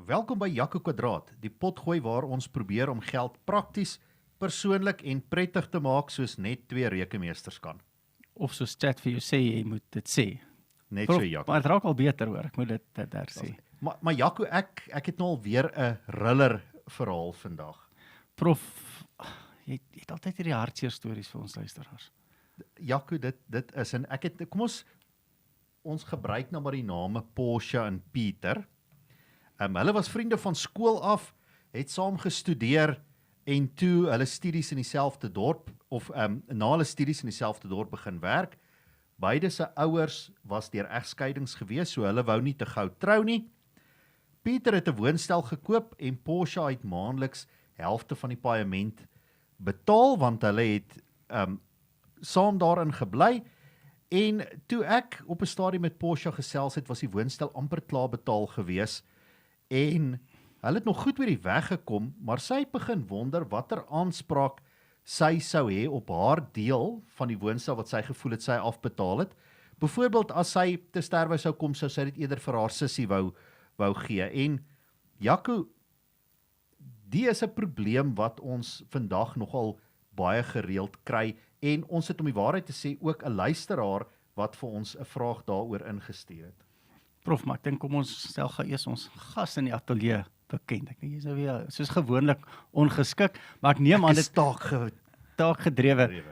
Welkom by Jaco Kwadraat, die potgooi waar ons probeer om geld prakties, persoonlik en prettig te maak soos net twee rekenmeesters kan. Of soos chat vir jou sê, jy moet dit sê. Net so, Jaco. Maar het raak al beter hoor, ek moet dit daar sê. Maar Jaco, ek het nou al weer 'n riller verhaal vandag. Prof, jy het altyd hierdie hartseer stories vir ons luisteraars. Jaco, dit is, en kom ons gebruik nou maar die name Portia en Pieter. Hulle was vriende van skool af, het saam gestudeer en toe hulle studies in dieselfde dorp, of na hulle studies in dieselfde dorp begin werk. Beide se ouers was deur egskeidings gewees, so hulle wou nie te gou trou nie. Pieter het 'n woonstel gekoop en Portia het maandeliks helfte van die paaiement betaal, want hulle het saam daarin gebly. En toe ek op 'n stadium met Portia gesels het, was die woonstel amper klaar betaal gewees. En hulle het nog goed oor die weg gekom, maar sy het begin wonder watter aanspraak sy sou hê op haar deel van die woonstel wat sy gevoel het sy afbetaal het. Byvoorbeeld as sy te sterwe sou kom, sou sy dit eerder vir haar sussie wou gee. En Jaco, die is 'n probleem wat ons vandag nogal baie gereeld kry, en ons het om die waarheid te sê ook 'n luisteraar wat vir ons 'n vraag daaroor ingestuur het. Prof, maar ek dink kom ons stel gou eers ons gas in die ateljee bekend. Ek dink jy's nou weer soos gewoonlik ongeskik, maar ek neem aan dit taakgedrewe.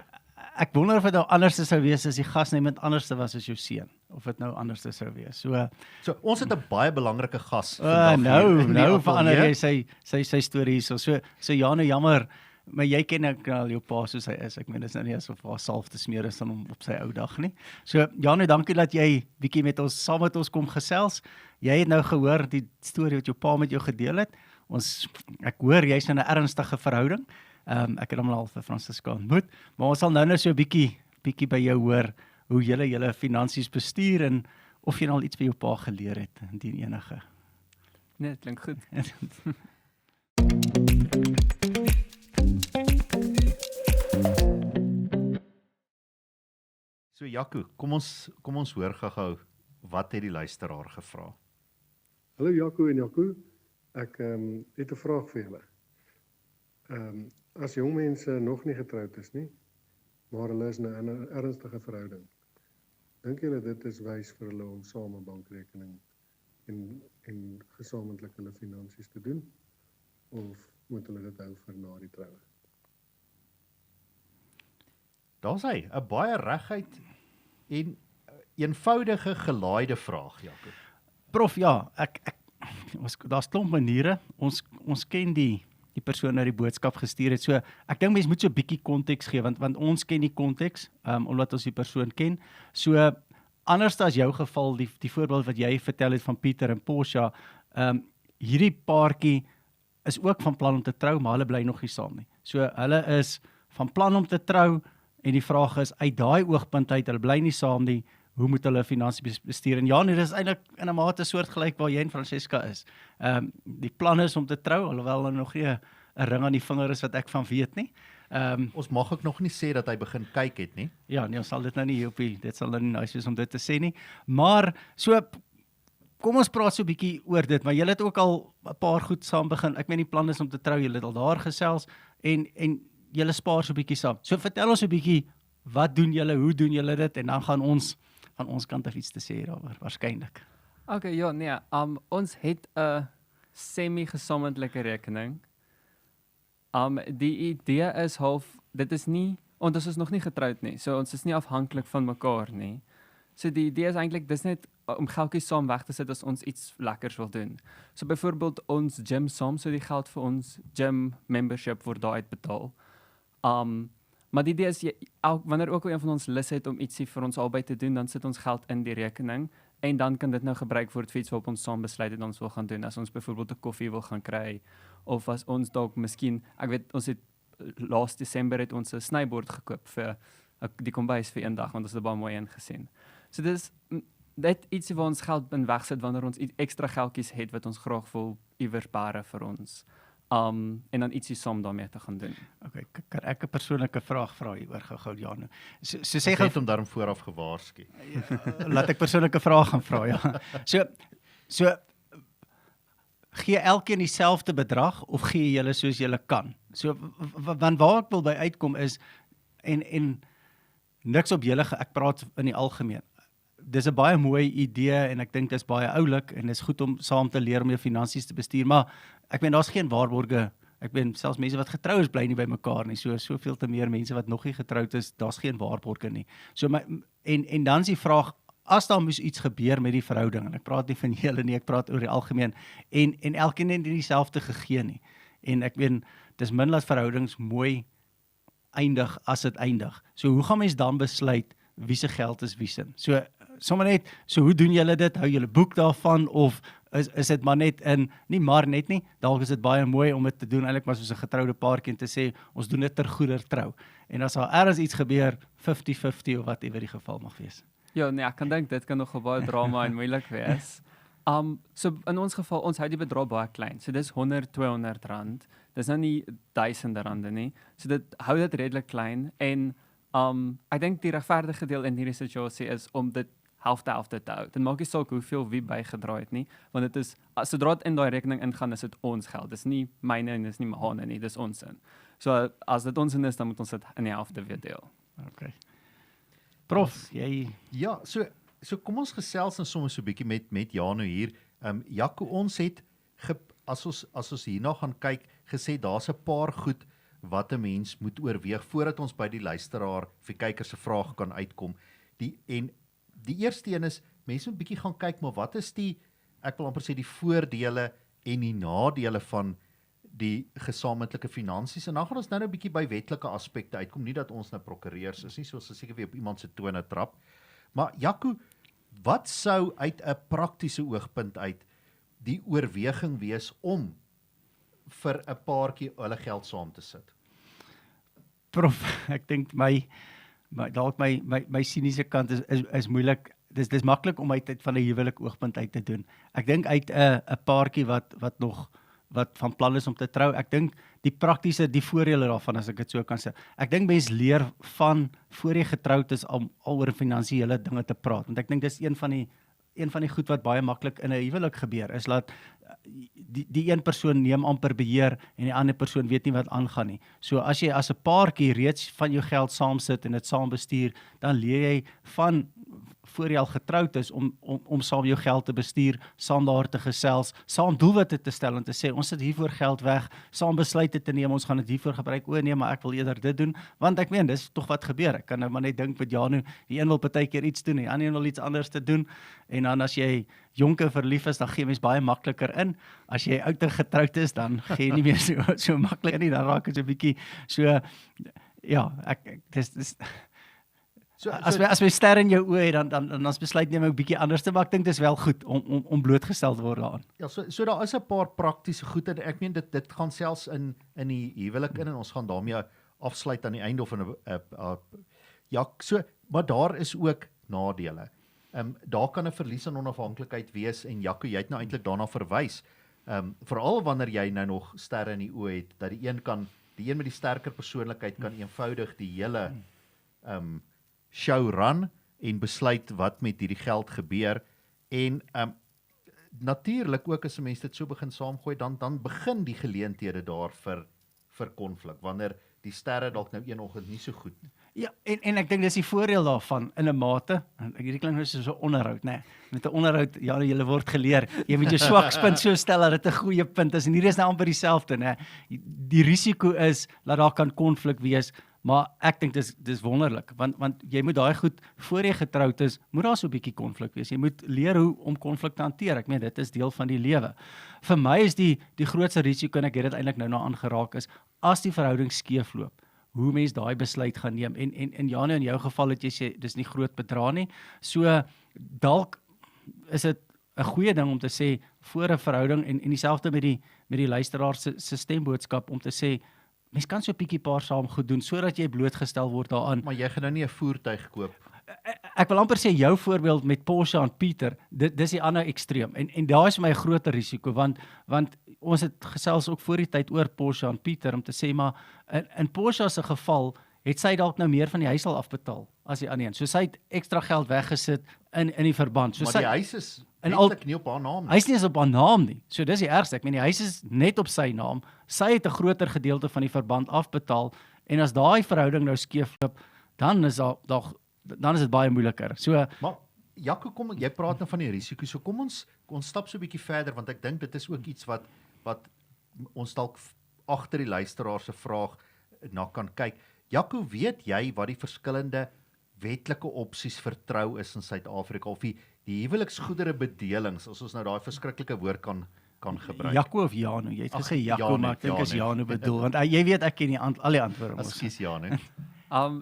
Ek wonder of dit nou anders sou wees as die gas net iemand anders was as jou seun, of dit nou anders sou wees. So ons het 'n baie belangrike gas vandag. Nou verander jy sy storie hierso. So ja, nou jammer. Maar jy ken ek al jou pa soos hy is. Ek meen, dit is nou nie asof haar salf te smeer is dan op sy ou dag nie. So, Janu, dankie dat jy bietjie saam met ons kom gesels. Jy het nou gehoor die storie wat jou pa met jou gedeel het. Ek hoor jy's in 'n ernstige verhouding. Ek het hom al vir Francisca ontmoet, maar ons sal nou so 'n bietjie by jou hoor hoe julle finansies bestuur en of jy al iets by jou pa geleer het, indien enige. Nee, dit klink goed. So Jaco, kom ons hoor gou wat het die luisteraar gevra. Hallo Jaco en Jaco, ek het 'n vraag vir julle. As jong mense nog nie getroud is nie, maar hulle is in 'n ernstige verhouding, dink julle dit is wys vir hulle om saam 'n bankrekening en gesamentlik hulle finansies te doen, of moet hulle dit hou vir na die troue? Daar's hy, 'n baie reguit en eenvoudige gelaaide vraag, Jaco. Prof, ja, daar's klomp maniere. Ons ken die persoon wat die boodskap gestuur het. So ek dink mense moet so 'n bietjie konteks gee, want ons ken die konteks, omdat ons die persoon ken. So anders as jou geval, die voorbeeld wat jy vertel het van Pieter en Portia, hierdie paartjie is ook van plan om te trou, maar hulle bly nog nie saam nie. So hulle is van plan om te trou, en die vraag is, uit daai oogpunt uit, hulle bly nie saam nie, hoe moet hulle finansies bestuur? En ja, dit is eintlik in 'n mate soortgelyk waar jy en Francisca is. Die plan is om te trou, alhoewel hulle nog nie 'n ring aan die vinger is wat ek van weet nie. Ons mag ook nog nie sê dat hy begin kyk het nie. Ja, nee, ons sal dit nou nie dit sal nou nie nice wees om dit te sê nie. Maar so, kom ons praat so 'n bietjie oor dit, maar julle het ook al 'n paar goed saam begin. Ek meen die plan is om te trou, julle het al daar gesels en julle spaar so 'n bietjie saam. So vertel ons 'n bietjie, wat doen julle, hoe doen julle dit, en dan gaan ons van ons kant af iets te sê daaroor, waarskynlik. Okay, ja, nee, ons het 'n semi-gesamentlike rekening. Die idee is dit is nie, want ons is nog nie getroud nie, so ons is nie afhanklik van mekaar nie. So die idee is eintlik, dis net om geldjies saam weg te sit as ons iets lekkers wil doen. So byvoorbeeld ons gym saam, so die geld vir ons gym membership word daar uitbetaal. Maar die idee is, wanneer ook al een van ons lus het om ietsie vir ons albei te doen, dan sit ons geld in die rekening, en dan kan dit nou gebruik word vir iets wat ons saam besluit het ons wil gaan doen, as ons byvoorbeeld 'n koffie wil gaan kry, of as ons dalk miskien, ek weet, ons het laas Desember het ons 'n snybord gekoop vir die kombuis vir een dag, want ons het baie mooi ingesien. So dis dit ietsie waar ons geld in wegsit wanneer ons ekstra geldjies het wat ons graag wil iewers bare vir ons. En dan ietsie saam daarmee te gaan doen. Okay, kan ek 'n persoonlike vraag vra hieroor gou, Janu? So sê gou om daarom vooraf gewaarsku. Laat ek persoonlike vraag gaan vra, ja. So gee elkeen dieselfde bedrag of gee julle soos julle kan? So want waar ek wil by uitkom is en niks op julle, ek praat in die algemeen. Dis 'n baie mooi idee en ek dink dis baie oulik en dis goed om saam te leer om jou finansies te bestuur, maar ek meen daar's geen waarborge. Ek meen selfs mense wat getrou is bly nie by mekaar nie. Soveel te meer mense wat nog nie getroud is, daar's geen waarborge nie. So en dan is die vraag, as daar moes iets gebeur met die verhouding, en ek praat nie van julle nie, ek praat oor die algemeen, en elkeen het nie dieselfde gegee nie. En ek meen, dis min dat verhoudings mooi eindig as dit eindig. So hoe gaan mens dan besluit wie se geld is wie se? So sommer net, so hoe doen julle dit? Hou julle boek daarvan of is dit maar net nie, dalk is dit baie mooi om dit te doen, eintlik maar soos 'n getroude paartjie en te sê, ons doen dit ter goeder trou. En as daar ergens iets gebeur, 50-50 of whatever die geval mag wees. Ja, nee, ek kan dink dit kan nogal baie drama en moeilik wees. So in ons geval, ons hou die bedrag baie klein. So dis 100, 200 rand. Dis nou nie duisende rande nie. So dit hou dit redelik klein en ek dink die regverdige deel in hierdie situasie is om dit helfte te hou. Dit maak nie saak hoeveel wie bygedra het nie, want dit is sodra dit in daai rekening ingaan, is dit ons geld. Dis nie myne en dis nie Mahane nie, dis ons in. So as dit ons in is, dan moet ons dit in die helfte weer deel. Okay. Prof, jy Ja, so kom ons gesels nou sommer so 'n bietjie met Jano hier. Jaco, ons het as ons hierna gaan kyk, gesê daar's 'n paar goed wat 'n mens moet oorweeg voordat ons by die luisteraar of die kyker se vraag kan uitkom. Die eerste een is, mense moet bietjie gaan kyk, maar wat is ek wil amper sê die voordele en die nadele van die gesamentlike finansies, en dan gaan ons nou 'n bietjie by wetlike aspekte uitkom, nie dat ons nou prokureurs is nie, so ons seker weer op iemand se tone trap. Maar Jaco, wat sou uit 'n praktiese oogpunt uit die oorweging wees om vir 'n paartjie hulle geld saam te sit? Prof, ek dink dalk my siniese kant is moeilik. Dis maklik om uit van 'n huwelik oogpunt uit te doen. Ek dink uit 'n paartjie wat van plan is om te trou. Ek dink die voordele daarvan, as ek dit so kan sê. Ek dink mense leer van voor jy getroud is al oor finansiële dinge te praat. Want ek dink dis een van die goed wat baie maklik in 'n huwelik gebeur, is dat die een persoon neem amper beheer en die ander persoon weet nie wat aangaan nie. So as jy as 'n paartjie reeds van jou geld saam sit en dit saam bestuur, dan leer jy van voor jy al getroud is om saam jou geld te bestuur, saam daar te gesels, saam doelwitte te stel en te sê ons sit hiervoor geld weg, saam besluite te neem, ons gaan dit hiervoor gebruik. O nee, maar ek wil eerder dit doen, want ek meen dis tog wat gebeur. Ek kan nou maar net dink met Janu, die een wil partykeer iets doen, die ander wil iets anders te doen. En dan as jy jonk en verlief is, dan gee mens baie makliker in. As jy oud en getroud is, dan gee jy nie meer so maklik in nie, dan raak dit so 'n bietjie so ja, dis as jy ster in jou oë het, dan as besluit neem ek 'n bietjie anders te maak. Ek dink dis wel goed om blootgestel te word daaraan. Ja, so daar is 'n paar praktiese goed en ek meen dit gaan selfs in die huwelik in en ons gaan daarmee afsluit aan die einde of ja, so maar daar is ook nadele. Daar kan 'n verlies aan onafhanklikheid wees en Jaco, jy het nou eintlik daarna verwys. Veral wanneer jy nou nog sterre in die oë het, dat die een met die sterker persoonlikheid kan eenvoudig die hele show run en besluit wat met hierdie geld gebeur en natuurlik ook as 'n mens dit so begin saamgooi, dan begin die geleenthede daar vir konflik, wanneer die sterre dalk nou een oggend nie so goed. Ja, en ek dink dis die voordeel daarvan in 'n mate. Hierdie klink nou soos 'n onderhoud, né? Met 'n onderhoud, ja, jy word geleer. Jy moet jou swakpunt so stel dat dit 'n goeie punt is en hier is nou amper dieselfde, né? Die risiko is dat daar kan konflik wees. Maar ek dink dis wonderlik, want jy moet daai goed, voor jy getroud is, moet daar so 'n bietjie konflik wees. Jy moet leer hoe om konflik te hanteer. Ek meen, dit is deel van die lewe. Vir my is die grootste risiko, en ek het dit eintlik nou aangeraak, is as die verhouding skeefloop, hoe mens daai besluit gaan neem. En Jane, in jou geval het jy sê, dis nie groot bedrag nie. So, dalk is dit 'n goeie ding om te sê, voor 'n verhouding, en dieselfde met die luisteraar se stemboodskap, om te sê, mens kan so 'n bietjie paar saam goed doen, sodat jy blootgestel word daaraan. Maar jy gaan nou nie 'n voertuig koop. Ek wil amper sê, jou voorbeeld met Porsche en Pieter, dis die ander ekstreem. En daar is vir my 'n groter risiko, want ons het gesels ook voor die tyd oor Porsche en Pieter, om te sê, maar in Porsche se geval, het sy dalk nou meer van die huis al afbetaal as die ander een. So sy het ekstra geld weggesit in die verband. So Maar sy die huis is en al- eintlik nie op haar naam nie. Hy's nie eens op haar naam nie. So dis die ergste. Ek meen die huis is net op sy naam. Sy het 'n groter gedeelte van die verband afbetaal en as daai verhouding nou skeefloop, dan is dan is dit baie moeiliker. So Maar Jaco, kom jy praat nou van die risiko. So kom ons stap so 'n bietjie verder want ek dink dit is ook iets wat ons dalk agter die luisteraar se vraag na kan kyk. Jaco, weet jy wat die verskillende wetlike opsies vir trou is in Suid-Afrika of die huweliksgoedere bedelings as ons nou daai verskriklike woord kan gebruik? Jaco of Jano? Jy het Ag, gesê Jaco, Jano, maar ek dink is Jano. Jano bedoel want jy weet ek ken al die antwoorde mos. Ekskuus Janu.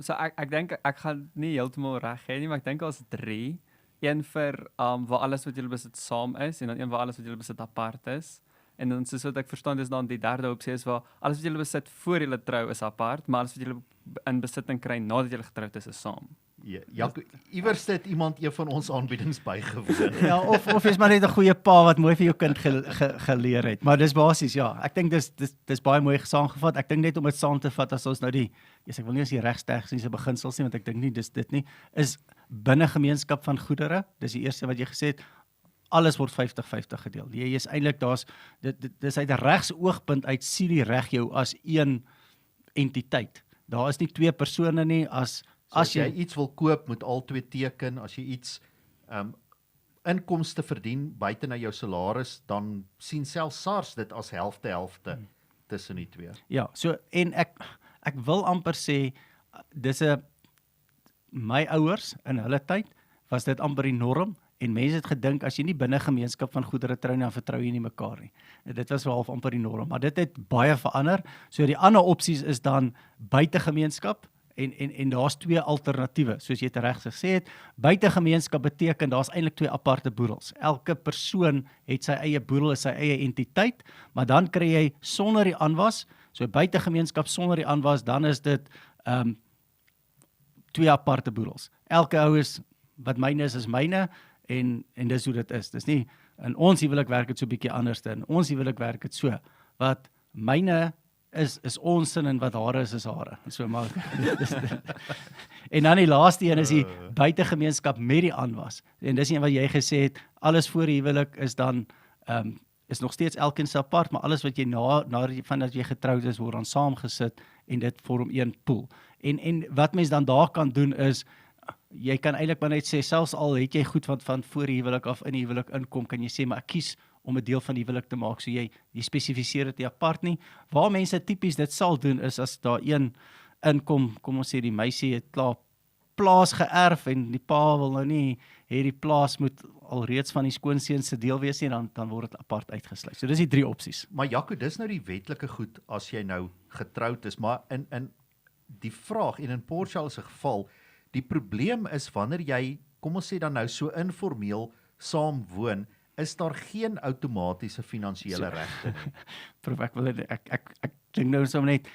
So ek dink ek gaan nie heeltemal reg hê nie, maar ek dink daar's 3. Een vir waar alles wat julle besit saam is en dan een waar alles wat julle besit apart is. En dan soos wat ek verstaan dis dan die derde opsie is waar alles wat julle besit voor julle trou is apart, maar alles wat julle in besitting kry nadat julle getroud is saam. Jaco, iewers het iemand een van ons aanbiedings bygewoon. Ja, of jy's maar net 'n goeie pa wat mooi vir jou kind geleer het. Maar dis basies ja, ek dink dis baie mooi saamgevat. Ek dink net om dit saam te vat as ons nou ek wil nie as die regstegniese beginsels nie want ek dink nie dis dit nie, is binne gemeenskap van goedere. Dis die eerste wat jy gesê het. Alles word 50-50 gedeel. Jy is eintlik dis uit 'n regsoogpunt uit sien die reg jou as een entiteit. Daar is nie twee persone nie as jy iets wil koop, moet al twee teken. As jy iets inkomste verdien buite na jou salaris, dan sien selfs SARS dit as helfte tussen die twee. Ja, so en ek wil amper sê dis my ouers in hulle tyd was dit amper die norm. En mense het gedink as jy nie binne gemeenskap van goedere trou nie, dan vertrou jy nie mekaar nie. Dit was wel half amper die norm, maar dit het baie verander. So die ander opsies is dan buite gemeenskap en daar's twee alternatiewe. Soos jy reg gesê het, buite gemeenskap beteken daar's eintlik twee aparte boedels. Elke persoon het sy eie boedel, is sy eie entiteit, maar dan kry jy sonder die aanwas, so buite gemeenskap sonder die aanwas, dan is dit twee aparte boedels. Elke ou is wat myne is myne. En dis hoe dit is. Dis nie in ons huwelik werk dit so 'n bietjie anders dan. Ons huwelik werk dit so. Wat myne is ons sin en wat hare is hare. So maar en dan die laaste een is die buitegemeenskap met die aanwas. En dis een wat jy gesê het, alles voor die huwelik is dan is nog steeds elkeen se apart, maar alles wat jy vandat jy getroud is word dan saamgesit en dit vorm een pool. En wat mens dan daar kan doen is jy kan eintlik maar net sê, selfs al het jy goed van voor die huwelik af in die huwelik inkom, kan jy sê, maar ek kies om 'n deel van die huwelik te maak, so jy spesifiseer dit nie apart nie. Waar mense tipies dit sal doen, is as daar een inkom, kom ons sê die meisie het klaar plaas geërf, en die pa wil nou nie hê die plaas moet alreeds van die skoonseun se deel wees nie, dan word dit apart uitgesluit. So dis die 3 opsies. Maar Jaco, dis nou die wetlike goed as jy nou getroud is, maar in die vraag, en in Portugal se geval, die probleem is wanneer jy, kom ons sê dan nou so informeel saam woon, is daar geen outomatiese finansiële regte nie. Proef, ek dink nou sommer net,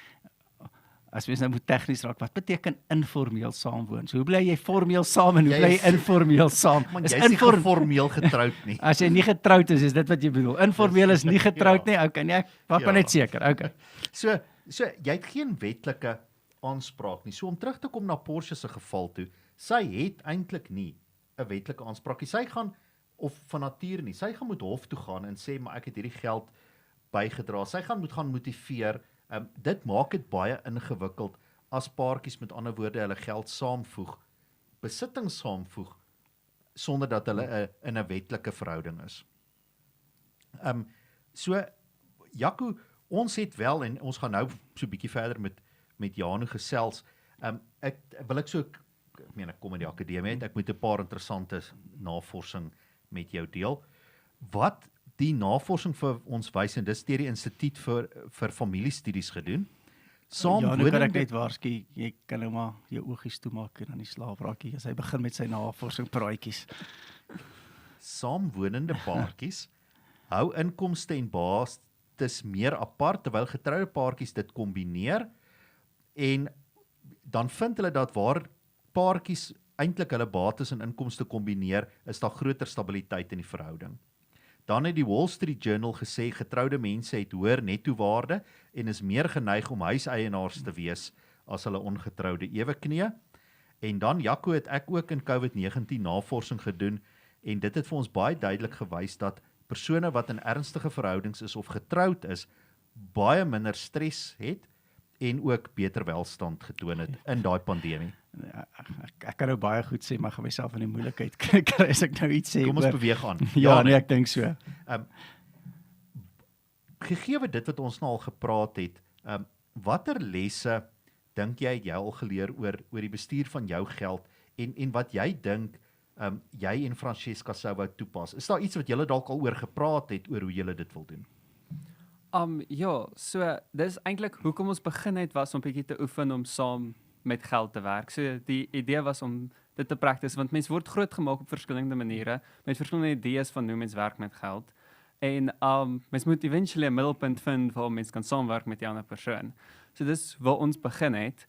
as mens nou moet tegnies raak, wat beteken informeel saamwoon? So hoe bly jy formeel saam en hoe bly jy informeel saam? Man, jy is nie formeel getroud nie. As jy nie getroud is dit wat jy bedoel. Informeel is nie getroud nie, okay, nee, ek maak maar net seker, okay. So jy het geen wetlike aanspraak nie. So om terug te kom na Porsche se geval toe, sy het eintlik nie 'n wetlike aanspraak nie. Sy gaan, of van nature nie, sy gaan moet hof toe gaan en sê, maar ek het hierdie geld bygedra. Sy moet gaan motiveer. Dit maak dit baie ingewikkeld as paartjies, met ander woorde, hulle geld saamvoeg, besittings saamvoeg, sonder dat hulle in 'n wetlike verhouding is. So, Jaco, ons het wel, en ons gaan nou so 'n bietjie verder met Janu gesels. Ek kom in die akademie uit, ek moet 'n paar interessante navorsing met jou deel. Wat die navorsing vir ons wys, en dis deur die Instituut vir Familiestudies gedoen. Ja, nou kan ek net waarsku, jy kan nou maar jou oogies toemaak en dan die slaap raak as hy begin met sy navorsing praatjies. Saamwonende paartjies hou inkomste en bates meer apart, terwyl getroude paartjies dit kombineer, en dan vind hulle dat waar paartjies eintlik hulle bates en inkomste kombineer, is daar groter stabiliteit in die verhouding. Dan het die Wall Street Journal gesê, getroude mense het hoër nettowaarde en is meer geneig om huiseienaars te wees as hulle ongetroude eweknieë. En dan Jaco het ek ook in COVID-19 navorsing gedoen en dit het vir ons baie duidelik gewys dat persone wat in ernstige verhoudings is of getroud is, baie minder stres het en ook beter welstand getoon het in daai pandemie. Ja, ek kan nou baie goed sê, maar gaan myself in die moeilikheid kry as ek nou iets sê. Kom ons beweeg aan. Ja, nee, ek dink so. Gegee dit wat ons nou al gepraat het, watter lesse dink jy het jy al geleer oor die bestuur van jou geld en wat jy dink jy en Francesca sou wou toepas? Is daar iets wat julle dalk al oor gepraat het oor hoe julle dit wil doen? Ja, so dis eintlik hoekom ons begin het was om bietjie te oefen om saam met geld te werk. So die idee was om dit te praktis want mens word groot gemaak op verskillende maniere met verskillende idees van hoe mens werk met geld. En mens moet eventually 'n middelpunt vind waar mens kan saamwerk met die ander persoon. So dis waar ons begin het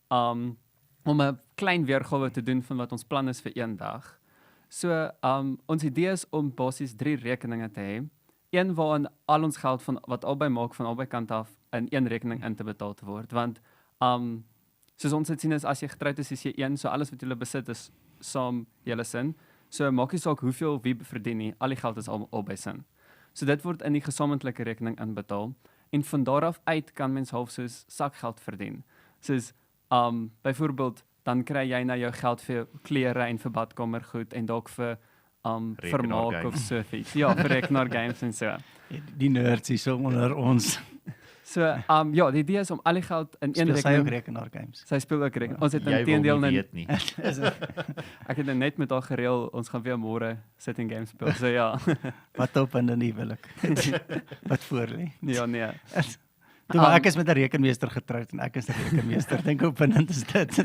om 'n klein weergawe te doen van wat ons plan is vir een dag. So ons idee is om basies 3 rekeninge te hê. Een waarin al ons geld van wat albei maak van albei kante af in een rekening in te betaal te word. Want soos ons het sien is as jy getroud is jy een, so alles wat jy besit is saam julle sin. So maak nie saak hoeveel wie verdien nie, al die geld is albei sin. So dit word in die gesamentlike rekening inbetaal en van daar af uit kan mens half soos sakgeld verdien. Soos byvoorbeeld dan kry jy nou jou geld vir klere en vir badkamergoed en dalk vir vermaak of so iets. Ja, vir rekenaar games en so. Die nerds hier so onder ons. So ja, die idee is om al die geld in een Speel sy ook rekening. rekenaar games. Sy speel ook rekenaar. Ons het Jy wil inteendeel nie nou weet nie. ek het net met haar gereël, ons gaan weer môre sit en games speel. So ja. Wat op in die huwelik. Wat voor lê. Ja, nee. Toe ek is met 'n rekenmeester getroud en ek is 'n rekenmeester. Dink hoe binneland is dit.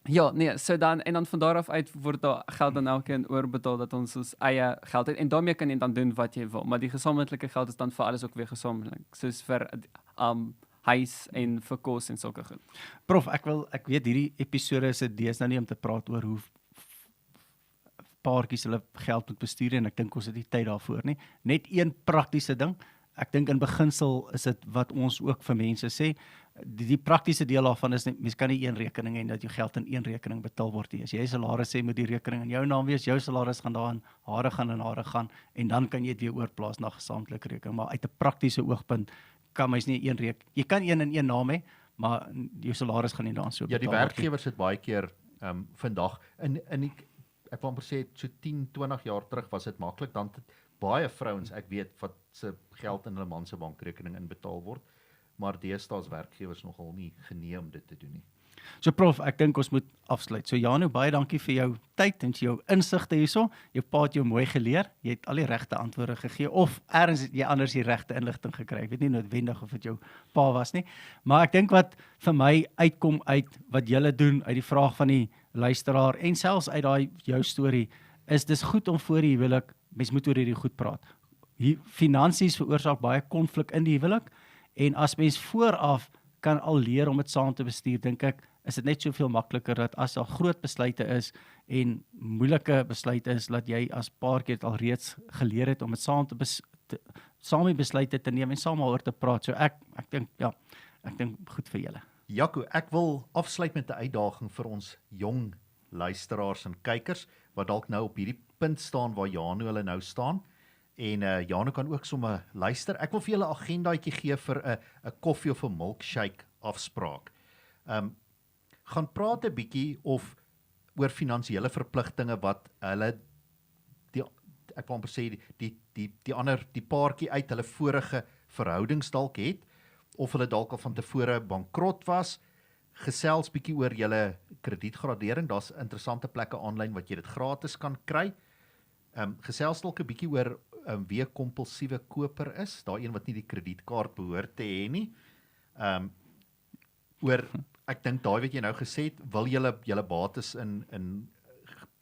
Ja, nee, so dan en dan van daar af uit word daar geld dan elke keer oorbetaal dat ons ons eie geld het en daarmee kan jy dan doen wat jy wil, maar die gesamentlike geld is dan vir alles ook weer gesamentlik, soos vir huis en vir kos en sulke goed. Prof, ek weet hierdie episode is 'n idee nou nie om te praat oor hoe paartjies hulle geld moet bestuur en ek dink ons het nie tyd daarvoor nie. Net een praktiese ding. Ek dink in beginsel is dit wat ons ook vir mense sê. Die praktiese deel daarvan is mens kan nie een rekening hê en dat jou geld in een rekening betaal word nie. As jy salaris sê moet die rekening in jou naam wees, jou salaris gaan daarin, hare gaan en dan kan jy dit weer oorplaas na gesamentlike rekening. Maar uit 'n praktiese oogpunt kan mens nie een jy kan een in een naam hê, maar jou salaris gaan nie daarin so Ja, betaal die word nie. werkgewers het baie keer vandag ek wil amper sê so 10, 20 jaar terug was dit maklik dan baie vrouens ek weet wat se geld in hulle man se bankrekening inbetaal word, maar deesdae is werkgewers nogal nie genee om dit te doen nie. So prof, ek dink ons moet afsluit. So Janu, baie dankie vir jou tyd en jou insigte hierso. Jou pa het jou mooi geleer. Jy het al die regte antwoorde gegee of ergens het jy anders die regte inligting gekry. Ek weet nie noodwendig of dit jou pa was nie, maar ek dink wat vir my uitkom uit wat julle doen uit die vraag van die luisteraar en selfs uit daai jou storie is dis goed om voor die huwelik mens moet oor hierdie goed praat. Finansies veroorsaak baie konflik in die huwelik en as mens vooraf kan al leer om dit saam te bestuur, dink ek, is dit net soveel makliker dat as daar groot besluite is en moeilike besluite is, dat jy as paartjie al reeds geleer het om dit saam saam die besluite te neem en saam oor te praat. So ek dink goed vir julle. Jaco, ek wil afsluit met 'n uitdaging vir ons jong luisteraars en kykers wat dalk nou op hierdie punt staan waar Janu hulle nou staan. En Janu kan ook sommer luister. Ek wil vir julle 'n agendaatjie gee vir 'n koffie of 'n milkshake afspraak. Gaan praat 'n bietjie of oor finansiële verpligtinge wat hulle ek wil amper sê die paartjie uit hulle vorige verhoudings dalk het of hulle dalk al van tevore bankrot was. Gesels bietjie oor julle kredietgradering. Daar's interessante plekke aanlyn wat jy dit gratis kan kry. Gesels dalk 'n bietjie oor wie 'n kompulsiewe koper is, daai een wat nie die kredietkaart behoort te hê nie. Oor ek dink daai wat jy nou gesê het, wil julle bates in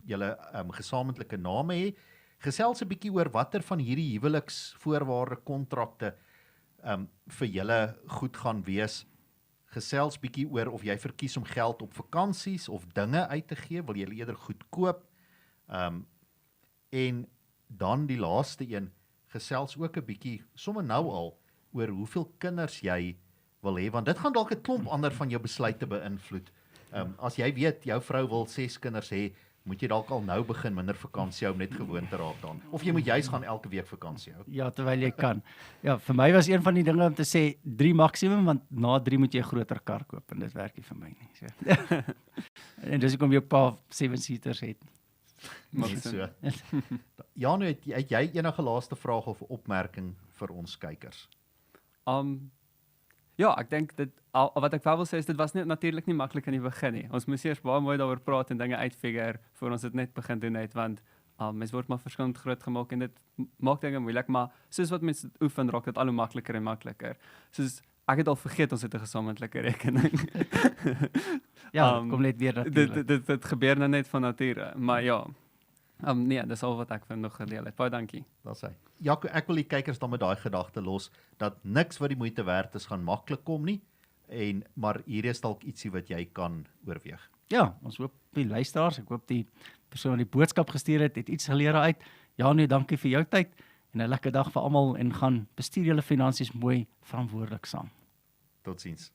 julle gesamentlike name hê. Gesels 'n bietjie oor watter van hierdie huweliksvoorwaarde kontrakte vir julle goed gaan wees. Gesels bietjie oor of jy verkies om geld op vakansies of dinge uit te gee, wil jy eerder goed koop. En dan die laaste een, gesels ook 'n bietjie sommer nou al oor hoeveel kinders jy wil hê, want dit gaan dalk 'n klomp ander van jou besluite beïnvloed. As jy weet jou vrou wil 6 kinders hê, moet jy dalk al nou begin minder vakansie hou om net gewoon te raak dan. Of jy moet juis gaan elke week vakansie hou. Ja, terwyl jy kan. Ja, vir my was een van die dinge om te sê 3 maksimum, want na 3 moet jy 'n groter kar koop en dit werk nie vir my nie. So. En dis hoekom jy 'n paar 7-seaters het. Net so. Janu, het jy enige laaste vraag of opmerking vir ons kykers? Ja, ek dink dit wat ek wel wil sê is dit was natuurlik nie maklik in die begin nie. Ons moes eers baie mooi daaroor praat en dinge uitfigure voor ons dit net begin doen het, want mens word maar verskillend groot gemaak en dit maak dinge moeilik, maar soos wat mense oefen raak dit al hoe makliker en makliker. Soos ek het al vergeet ons het 'n gesamentlike rekening. Ja, kom net weer natuurlik. Dit gebeur nou net van nature, maar ja. Nee, dis al wat ek vir nog gedeel het. Baie dankie. Daar's hy. Jaco, ek wil die kykers dan met daai gedagte los dat niks wat die moeite werd is gaan maklik kom nie, maar hier is dalk ietsie wat jy kan oorweeg. Ja, ons hoop die luisteraars, ek hoop die persoon wat die boodskap gestuur het iets geleer uit. Ja, nee, dankie vir jou tyd en 'n lekker dag vir almal en gaan bestuur julle finansies mooi verantwoordelik saam. Totsiens.